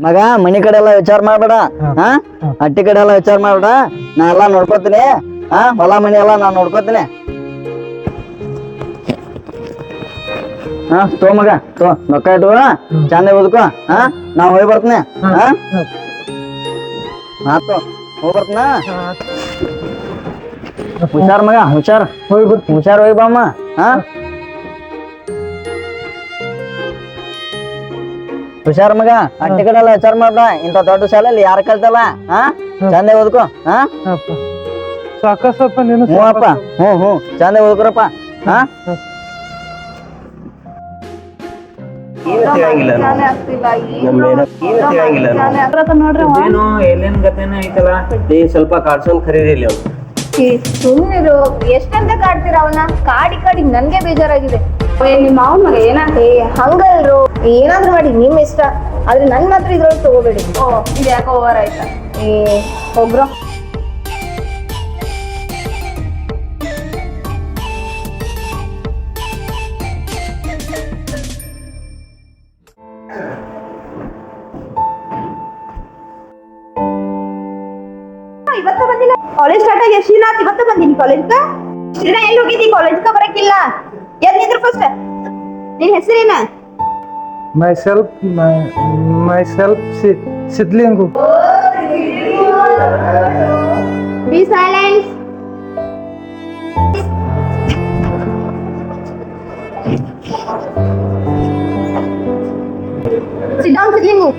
ಮಗ ಮನಿ ಕಡೆ ಎಲ್ಲ ವಿಚಾರ ಮಾಡ್ಬೇಡ. ಹಾ ಹಟ್ಟಿ ಕಡೆ ಎಲ್ಲ ವಿಚಾರ ಮಾಡ್ಬೇಡ. ನಾ ಎಲ್ಲಾ ನೋಡ್ಕೋತೀನಿ. ಹೊಲ ಮನಿ ಎಲ್ಲ ನಾ ನೋಡ್ಕೋತೀನಿ. ತೋ ಮಗ ತೋ ರೊಕ್ಕ ಇಟ್ಟು ಚಂದ ಓದ್ಕೋ. ನಾ ಹೋಗಿ ಬರ್ತೀನಿ. ಆತು ಹೋಗಿ ಬರ್ತೀನ. ಹುಷಾರ್ ಮಗ ಹುಷಾರ್ ಹೋಗಿ ಬಾಮ್ಮ. ಹುಷಾರ್ ಮಗ ಹಟ್ಟಿ ಕಡೆ ಎಲ್ಲ ವಿಚಾರ ಮಾಡ್ಬೇಡ. ಇಂಥ ದೊಡ್ಡ ಶಾಲೆಯಲ್ಲಿ ಯಾರ ಕಲ್ತಲ್ಲ. ಚಂದ ಓದ್ಕೋ. ಸಾಕಪ್ಪ ನೀನು. ಹ್ಞೂ ಅಪ್ಪ ಹ್ಞೂ ಚಂದ ಓದ್ಕೊರಪ್ಪ. ಎಲ್ಲಿನ ಗತೆನ ಐತಲ್ಲ ಸ್ವಲ್ಪ ಕಾರ್ಸನ್ ಖರೀದಿಲ್ಲ ಅವ್ನು. ಸುಮ್ಮನಿರು, ಎಷ್ಟಂತ ಕಾಡ್ತೀರ ಅವನ? ಕಾಡಿ ನನ್ಗೆ ಬೇಜಾರಾಗಿದೆ. ನಿಮ್ಮ ಮಾವನ್ ಮಗ ಹಂಗಲ್ರು, ಏನಾದ್ರು ಮಾಡಿ ನಿಮ್ ಇಷ್ಟ, ಆದ್ರೆ ನನ್ ಮಾತ್ರ ಇದ್ರೊಳಗೆ ತಗೋಬೇಡಿ. ಇದು ಯಾಕೋ ಓವರ್ ಆಯ್ತಾ? ಹೋಗ್ರೋ. ಇವತ್ತು ಬಂದಿಲ್ಲ ಕಾಲೇಜ್ ಸ್ಟಾರ್ಟ್ ಆಗಿ ಎಷ್ಟು ದಿನ ಆಯ್ತು? ಇವತ್ತು ಬಂದಿನಿ ಕಾಲೇಜ್ಗ. ಇಷ್ಟು ದಿನ ಎಲ್ಲಿ ಹೋಗಿದ್ದಿ? ಕಾಲೇಜ್ಗ ಬರಕ್ಕಿಲ್ಲ. ಎದ್ ನಿಂದ್ರು ಫಸ್ಟ್. ನಿನ್ ಹೆಸರೇನ? myself Sidlingu. Be silent. Sit down Sidlingu.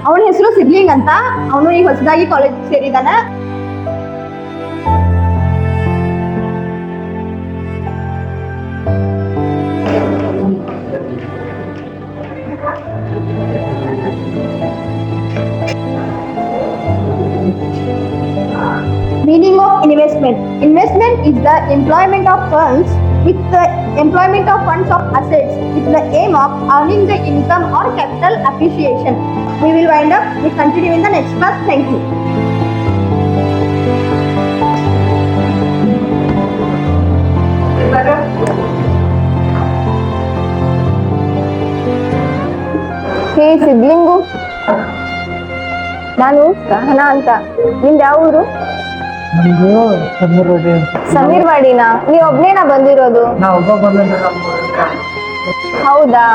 ಅವನ ಹೆಸರು ಸಿದ್ಲಿಂಗ್ ಅಂತ. ಅವನು ಈಗ ಹೊಸದಾಗಿ college ಸೇರಿದಾನ. Meaning of investment. Investment is the employment of funds with the employment of funds of assets with the aim of earning the income or capital appreciation. We will wind up. We continue in the next class. Thank you. ಹೇ ಸಿದ್ಲಿಂಗು, ನಾನು ಸಹನಾ ಅಂತ. ನಿಂದ ಯಾವ ಊರು? ಸಮೀರ್ ವಾಡಿನಾ? ನೀವ್ ಒಬ್ನೇನಾ ಬಂದಿರೋದು? ಹೌದಾ,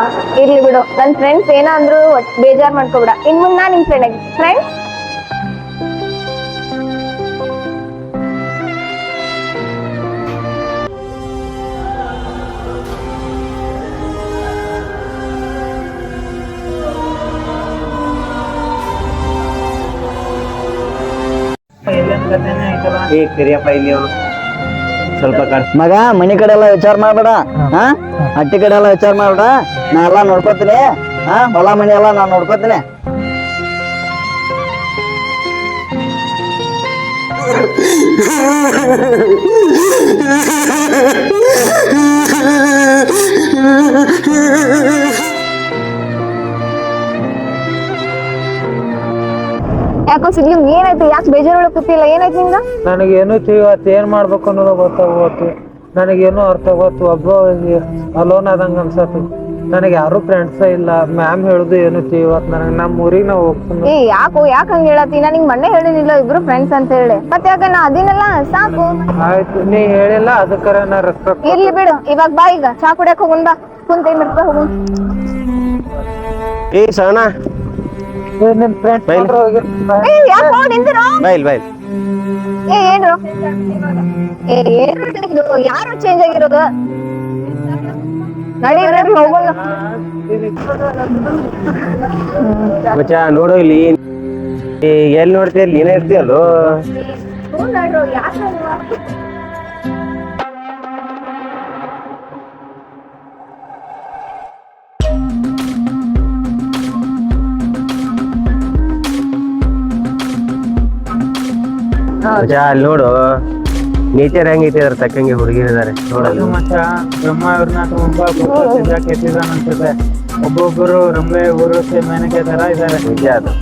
ಇರ್ಲಿ ಬಿಡು. ನನ್ ಫ್ರೆಂಡ್ಸ್ ಏನಾದ್ರು ಬೇಜಾರ್ ಮಾಡ್ಕೋಬೇಡ. ಇನ್ ಮುಂದ್ ನಾ ನಿಮ್ ಫ್ರೆಂಡ್ ಆಗಿ. ಫ್ರೆಂಡ್ಸ್ ಕರಿಯಪ್ಪ ಇಲ್ಲಿ ಅವನು ಸ್ವಲ್ಪ ಮಗ ಮನಿ ಕಡೆ ಎಲ್ಲ ವಿಚಾರ ಮಾಡ್ಬೇಡ. ಹಟ್ಟಿ ಕಡೆ ಎಲ್ಲ ವಿಚಾರ ಮಾಡ್ಬೇಡ. ನಾ ಎಲ್ಲಾ ನೋಡ್ಕೋತೀನಿ. ಹೊಲ ಮನಿ ಎಲ್ಲ ನಾ ನೋಡ್ಕೋತೀನಿ. ಯಾಕೋ ಸಿದ್ಲಿಂಗ್, ಏನಾಯ್ತು? ಯಾಕೆ ಬೇಜಾರೊಳಗೆ ಕೂತಿಲ್ಲ? ಏನಾಯ್ತು ನಿಂಗ? ನನಗೇನು ತಿಳಿವತ್ತು ಏನ್ ಮಾಡ್ಬೇಕು ಅನ್ನೋದು ಗೊತ್ತಾಗೋತು. ನನಗೇನು ಅರ್ಥ ಆಗೋತು. ಒಬ್ಬ ಅಲೋನ್ ಆದಂಗ ಅನ್ಸತ್ತು. ನನಗೆ ಯಾರು ಫ್ರೆಂಡ್ಸ ಇಲ್ಲ. ಮ್ಯಾಮ್ ಹೇಳುದು ಏನು ತಿಳಿವತ್ತು ನನಗೆ. ನಮ್ಮ ಊರಿಗೆ ನಾವು ಹೋಗ್ತೀನಿ. ಯಾಕೆ ಹಂಗ ಹೇಳತ್ತಿ? ನಾ ನಿಂಗೆ ಮೊನ್ನೆ ಹೇಳಿನಿಲ್ಲ ಇಬ್ರು ಫ್ರೆಂಡ್ಸ್ ಅಂತ ಹೇಳಿ. ಮತ್ತೆ ಯಾಕೆ ನಾ ಅದಿನಲ್ಲ ಸಾಕು. ಆಯ್ತು, ನೀ ಹೇಳಿಲ್ಲ ಅದಕ್ಕರ ನಾ ರೆಸ್ಪೆಕ್ಟ್. ಇರ್ಲಿ ಬಿಡು. ಇವಾಗ ಬಾ, ಈಗ ಚಾ ಕುಡಿಯಕ್ ಹೋಗುನ್ ಬಾ. ಕುಂತ ಇರ್ತ ಹೋಗುನ್. ಸಹನಾ ನಿನ್ ಫ್ರೆಂಡ್ಸ್ ಏನ್ರು ಯಾರು ಚೇಂಜ್ ಆಗಿರೋದು? ನಡಿ ಹೋಗೋಣ. ನೋಡು ಇಲ್ಲಿ ಎಲ್ಲಿ ನೋಡ್ತೀಯ? ಅಲ್ಲಿ ಏನೇ ಇರ್ತೀಯಲ್ಲೋ. ಅಲ್ಲಿ ನೋಡು ನೇಚರ್ ಹೆಂಗೈತಿ, ಅದ್ರ ತಕ್ಕಂಗೆ ಹುಡುಗಿರಿದ್ದಾರೆ ನೋಡಲ್ಲ. ಬ್ರಹ್ಮ ಇವ್ರನ್ನ ತುಂಬಾ ಕೆತ್ತಿದಾನಂತಿದೆ. ಒಬ್ಬೊಬ್ಬರು ರಂಬೆ ಊರು ಮೇನಕೆ ತರ ಇದಾರೆ. ನಿಜ ಅದು.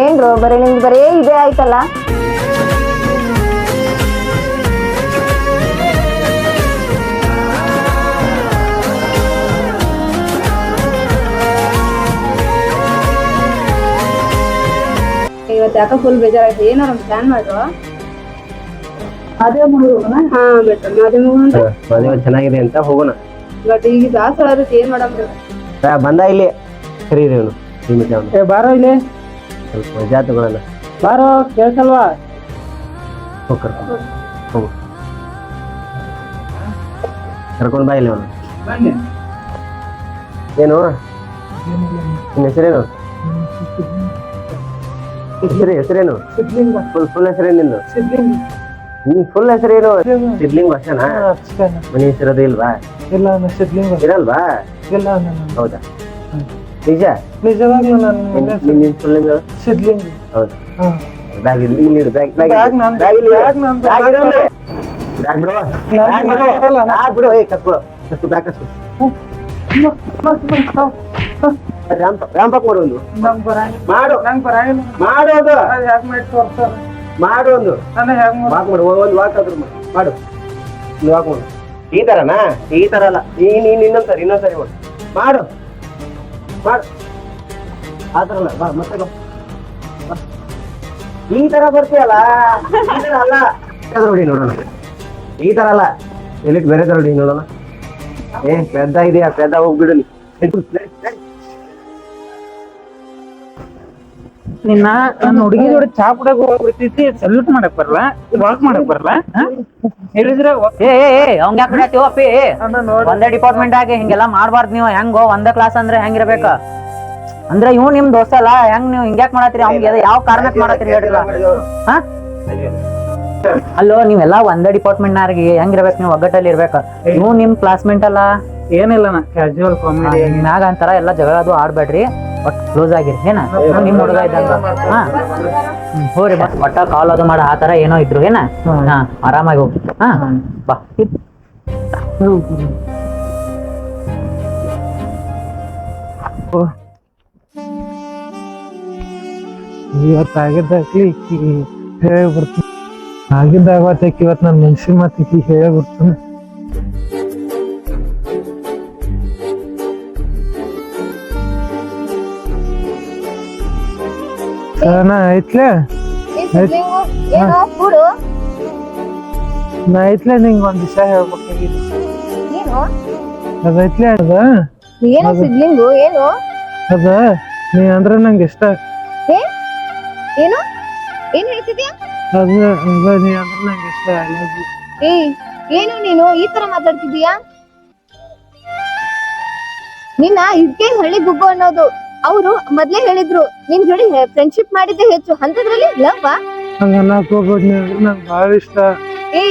ಏನ್ರು ಬರೀ ನಿಮ್ದು ಬರೀ ಇದೇ ಆಯ್ತಲ್ಲ. ಇವತ್ತು ಯಾಕೆ ಫುಲ್ ಬೇಜಾರಾಯ್ತು. ಏನಾರ ಒಂದು ಪ್ಲಾನ್ ಮಾಡುವ. ಅದೇ ಮಾಡೋಣ. ಹಾ ಬೆಟರ್ ಅದೇ ಮಾಡೋಣ. ಮದುವೆ ಚೆನ್ನಾಗಿದೆ ಅಂತ ಹೋಗೋಣ. ಬಟ್ ಈಗ ದಾಸಳ ಅದಕ್ಕೆ ಏನ್ ಮಾಡಂದ್ರೆ ಬಂದ ಇಲ್ಲಿ ಸರಿ ರೀ ಅವನು ಏ ಬಾರೋ ಇಲ್ಲಿ ಸ್ವಲ್ಪ ಮಜಾ ತಗೊಳ್ಳೋಣ. ಬಾರೋ ಕೇಳ್ಸಲ್ವಾ? ಹೋಗು ಕರ್ಕೊಂಡ್ ಬಾ ಇಲ್ಲಿ ಅವನು. ಏನು ನಿನ್ನ ಹೆಸರೇನು? ಹೆಸರೇನು? ಫುಲ್ ಹೆಸರೇನು ನಿಂದು? ನಿನ್ ಫುಲ್ ಹೆಸರೇನು? ಸಿದ್ಲಿಂಗ್ ಅಷ್ಟೇನಾ? ಮನೆ ಹೆಸರದು ಇಲ್ವಾ? ಇಲ್ಲ ಸಿದ್ಲಿಂಗ ಇರಲ್ವಾ? ಇಲ್ಲ ಹೌದಾ? ನಿಜ? ನಿಜವಾಗ್ಲೂ ನಿನ್ ಫುಲ್ ಸಿದ್ಲಿಂಗ. ಹೌದಾ? ಹಾ ಬ್ಯಾಗ್ ಇಲ್ಲಿ ಇಲ್ಲಿ ಬ್ಯಾಗ್ ಬ್ಯಾಗ್ ನಂದು. ಬ್ಯಾಗ್ ಇಲ್ಲಿ ಬ್ಯಾಗ್ ನಂದು. ಬ್ಯಾಗ್ ಇರಲ್ಲ. ಬ್ಯಾಗ್ ಬಿಡು. ಬ್ಯಾಗ್ ಬಿಡು. ಬ್ಯಾಗ್ ಬಿಡು. ಏ ಕಸ್ಬಿಡು. ಕಸ್ಬು ಬ್ಯಾಗ್ ಕಸ್ಬು. ರಾಂಪಕ್ ಮಾಡು ಒಂದು. ನಂಗ್ ಬರಂಗಿಲ್ಲ. ಮಾಡು. ನಂಗ್ ಬರಂಗಿಲ್ಲ. ಮಾಡು ಅದು. ಅದ್ ಹ್ಯಾಗ್ ಮಾಡಿ ತೋರ್ಸ್ತಾರ? ಮಾಡು ಒಂದು. ನಾನು ಹ್ಯಾಗ್ ಮಾಡಿ ವಾಕ್ ಮಾಡು. ಒಂದು ವಾಕ್ ಆದ್ರೂ ಮಾಡು. ಒಂದು ವಾಕ್ ಮಾಡು. ಈ ತರನಾ? ಈ ತರ ಅಲ್ಲ. ನೀನ್ ಇನ್ನೊಂದ್ಸರಿ ಮಾಡು. ಮಾಡು. ಮಾಡು. ಆ ತರ ಅಲ್ಲ. ಬಾ ಮತ್ತೆ ಬಾ. ಈ ತರ ಬರ್ತೀಯಲ್ಲ, ಈ ತರ ಅಲ್ಲ. ನೋಡಿ ನೋಡೋಣ. ಈ ತರ ಅಲ್ಲ, ಎಲ್ಲಿ ಬೇರೆ ತರ ನೋಡಿ ನೋಡೋಣ. ಏ ಪೆದ್ದ ಇದೆಯಾ? ಪೆದ್ದ ಹೋಗ್ಬಿಡು ನೀ. ನಿನ್ನ ನನ್ನ ಹುಡುಗಿ ಜೋಡಿ ಚಾ ಕುಡಕ್ ಹೋಗ್ಬಿಡ್ತೈತಿ. ಸಲ್ಯೂಟ್ ಮಾಡಕ್ ಬರಲ್ಲ, ವಾಕ್ ಮಾಡಕ್ ಬರಲ್ಲ. ಹೇಳಿದ್ರೆ ಅವಂಗ ಯಾಕೆ ಬಿಡತ್ತೀವ ಅಪ್ಪಿ? ಒಂದೇ ಡಿಪಾರ್ಟ್ಮೆಂಟ್ ಆಗಿ ಹಿಂಗೆಲ್ಲಾ ಮಾಡ್ಬಾರ್ದು ನೀವು. ಹೆಂಗೋ ಒಂದೇ ಕ್ಲಾಸ್ ಅಂದ್ರೆ ಹೆಂಗಿರ್ಬೇಕ? ಅಂದ್ರೆ ಇವ್ ನಿಮ್ ದೋಸ್ತ ಅಲ್ಲ, ಹೆಂಗ್ ನೀವು ಹಿಂಗ್ಯಾಕ್ ಮಾಡತ್ತೀರಿ? ಅವ್ನಿಗೆ ಯಾವ ಕಾರಣಕ್ ಮಾಡತ್ತೀರಿ ಹೇಳಿಲ್ಲ? ಹಾ ಅಲ್ಲೋ, ನೀವೆಲ್ಲಾ ಒಂದೇ ಡಿಪಾರ್ಟ್ಮೆಂಟ್ ನಾರ್ಗಿ ಹೆಂಗಿರ್ಬೇಕು? ನೀವು ಒಗ್ಗಟ್ಟಲ್ಲಿ ಇರ್ಬೇಕ. ನೀವು ನಿಮ್ ಕ್ಲಾಸ್ಮೇಟ್ ಅಲ್ಲ. ಏನಿಲ್ಲ ನಾ ಕ್ಯಾಶುವಲ್ ಕಾಮಿಡಿ ಮ್ಯಾಗ ಅಂತಾರ ಎಲ್ಲಾ ಜಗಳ ಅದು ಆಡ್ಬೇಡ್ರಿ. ಒಟ್ ಕ್ಲೋಸ್ ಆಗಿರಿ ಏನ? ನಿಮ್ ಹುಡುಗ ಇದ್ದಂಗ. ಹಾ ಹೋರಿ ಬಸ್ ಒಟ್ಟ ಕಾಲ್ ಅದು ಮಾಡ ಆ ತರ ಏನೋ ಇದ್ರು ಏನ? ಹಾ ಆರಾಮಾಗಿ ಹೋಗಿ. ಹಾ ಬಾ. ಇವತ್ತು ಆಗಿದ್ದಾಗ್ಲಿ ಹೇಳಿ ಬರ್ತೀನಿ. ಆಗಿದ್ದಾಗತ್ತಕ್ಕೆ ಇವತ್ತು ನನ್ನ ಮನ್ಸಿನ ಮಾತಿಗೆ ಹೇಳಿ ಬರ್ತಾನೆ. ನಾ ಐತ್ಲೆ ಏನೋ ಕೂಡು. ನಾ ಐತ್ಲೆ ನಿಂಗೆ ಒಂದ್ ವಿಷಯ ಹೇಳ್ಬೇಕಾಗಿತ್ತು. ಏನು ಅದೈತ್ಲೆ ಏನು ಸಿದ್ಲಿಂಗು? ಏನು ಅದ ನೀ ಅಂದ್ರೆ ನಂಗೆ ಇಷ್ಟ. ಏ ಏನು ಏನ್ ಹೇಳ್ತಿದ್ಯಾ? ಅದ ನೀ ಅಂದ್ರೆ ನಂಗೆ ಇಷ್ಟ. ಏ ಏನು ನೀನು ಈ ತರ ಮಾತಾಡ್ತಿದೀಯಾ? ನಿನ್ನ ಇದಕ್ಕೆ ಹಳ್ಳಿ ಗುಗ್ಗು ಅನ್ನೋದು. ಅವರು ಮೊದ್ಲೇ ಹೇಳಿದ್ರು ನಿನ್ ಜೋಡಿ ಫ್ರೆಂಡ್ಶಿಪ್ ಮಾಡಿದ್ದೆ ಹೆಚ್ಚು. ಅಂತದ್ರಲ್ಲಿ ಲವ್ ಹಂಗ ಅನ್ನಕ್ ಹೋಗ್ಬೋದು. ನೀ ಅಂದ್ರೆ ನಂಗೆ ಬಹಳ ಇಷ್ಟ. ಏ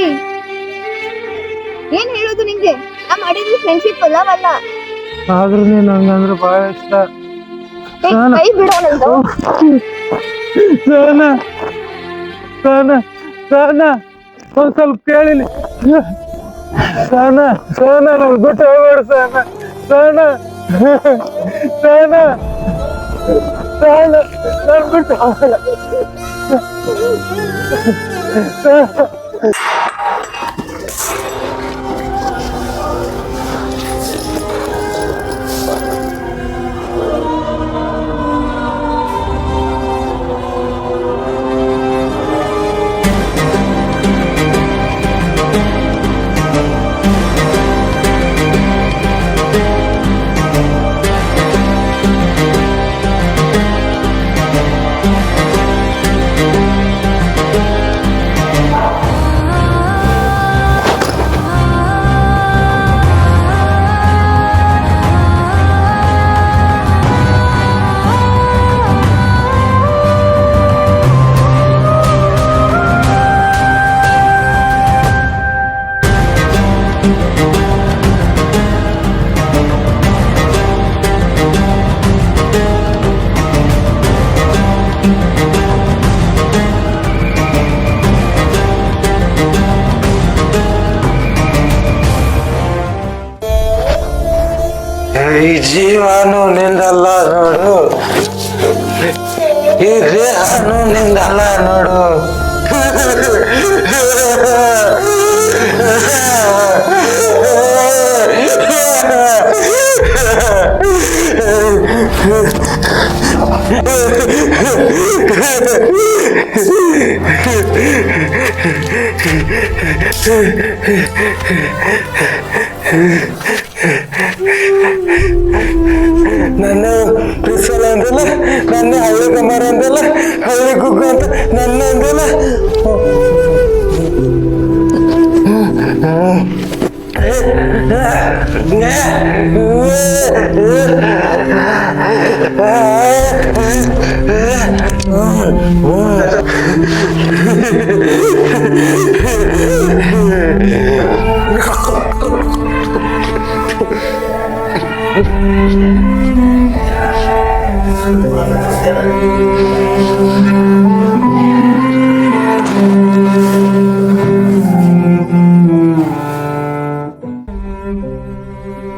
ಏನ್ ಹೇಳೋದು ನಿಂಗೆ? ನಾ ಮಾಡಿದ್ವಿ ಫ್ರೆಂಡ್ಶಿಪ್ ಲವ್ ಅಲ್ಲ. ಆದ್ರೂ ನೀನ್ ಹಂಗಂದ್ರೆ ಬಹಳ ಇಷ್ಟ. ಏ, ಕೈ ಬಿಡೋ ನಂದು. ಸೋನಾ ಸೋನಾ ಸೋನಾ ಒಂದ್ ಸ್ವಲ್ಪ ಕೇಳಿಲಿ. ಸೋನಾ ಸೋನಾ ನನ್ ಬಿಟ್ಟು ಹೋಗ್ಬೇಡ. ಸೋನಾ ಸೋನಾ ಸೋನಾ ಸೋನಾ ನನ್ ಬಿಟ್ಟು ಹೋಗಲ್ಲ. ಈ ಜೀವನು ನಿಂದಲ್ಲ ನೋಡು, ಈ ದೇಹನು ನಿಂದಲ್ಲ ನೋಡು. ನನ್ನ ಪ್ರಿನ್ಸಿಪಲ್ ಅಂದಲ್ಲ, ನನ್ನ ಹಳ್ಳಿ ಕಮಾರ ಅಂದಲ್ಲ, ಹಳ್ಳಿ ಕುಗ್ಗು ಅಂತ ನನ್ನ ಅಂದಲ್ಲ.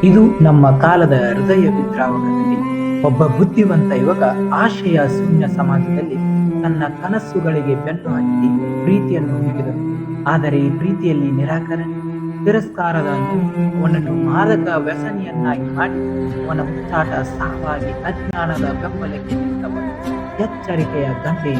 ಇದು ನಮ್ಮ ಕಾಲದ ಹೃದಯ ವಿದ್ರಾವಕದಲ್ಲಿ ಒಬ್ಬ ಬುದ್ಧಿವಂತ ಯುವಕ ಆಶಯ ಶೂನ್ಯ ಸಮಾಜದಲ್ಲಿ ತನ್ನ ಕನಸುಗಳಿಗೆ ಬೆನ್ನು ಹತ್ತಿ ಪ್ರೀತಿಯನ್ನು ಹುಡುಕಿದನು. ಆದರೆ ಈ ಪ್ರೀತಿಯಲ್ಲಿ ನಿರಾಕರಣೆ, ತಿರಸ್ಕಾರದ ಅವನನ್ನು ಮಾದಕ ವ್ಯಸನಿಯನ್ನಾಗಿ ಮಾಡಿ ಅವನ ಮುಚ್ಚಾಟ ಸಾವಾಗಿ ಅಜ್ಞಾನದ ಬೆಂಬಲಕ್ಕೆ ನಿಂತವನು ಎಚ್ಚರಿಕೆಯ ಗಂಟೆ